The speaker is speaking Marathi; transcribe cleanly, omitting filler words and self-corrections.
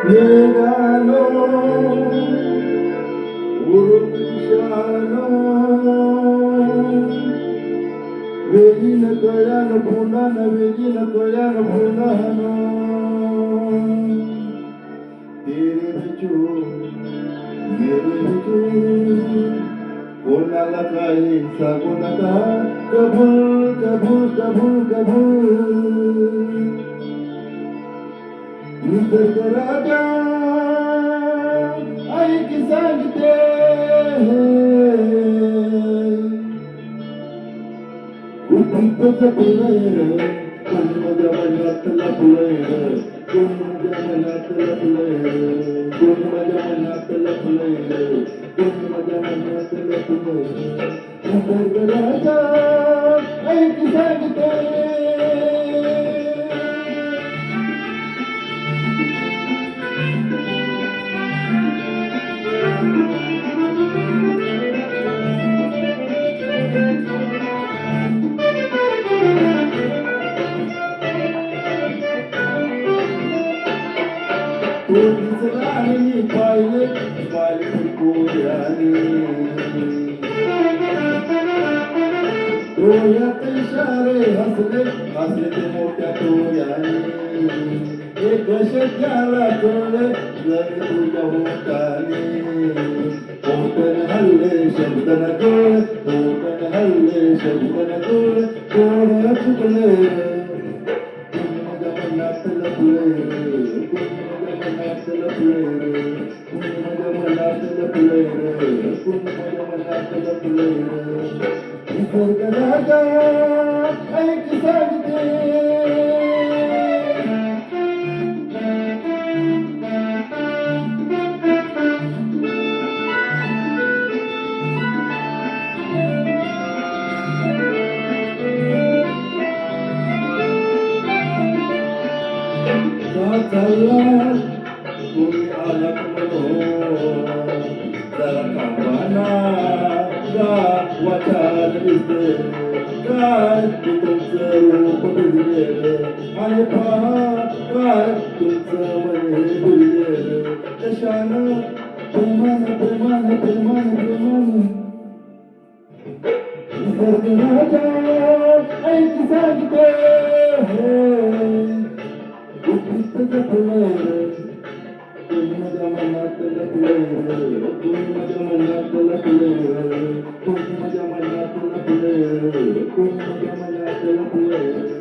वेगानो उरुषानो वेगीन कळ्यान पुन्हान वेगीन कळ्यान पुन्हानो तेरे बिचू मेरे बिचू कोणाला काही सांगू नका कबूल कबूल कबूल कबूल निसर्ग राजा ऐक सांगते कुठीच फुलय कोण माझ्या मनात लपलय कोण माझ्या मनात लपलय कोण माझ्या मनात लपलय कोण माझ्या मनात लपलय निसर्ग राजा ऐक सांगते पोलिसराणी पाहिले पाहिले कोऱ्याने डोळ्यात इशारे हसले हसले ते मोठ्या डोळ्याने एक शब्दाला कळले जरी तुझ्या होताने होतन हल्ले शब्द न कळ होतन हल्ले शब्द न कळ कोण चुकले कोण माझ्या मनात लपले कोण माझ्या मनात लपले कोण माझ्या मनात लपले कोण माझ्या मनात लपले निसर्ग राजा ऐक सांगते चालला कोणी आला जरा कामाना गावाच्या दिसते काय तुमचं रूप भिजलेलं आणि पहा काय तुमचं मन भुललेलं कशानं प्रेमान प्रेमान प्रेमान प्रेमान निसर्ग राजा ऐक सांगते कोण माझ्या मनात लपले कोण माझ्या मनात लपले कोण माझ्या मनात लपले कोण माझ्या मनात लपले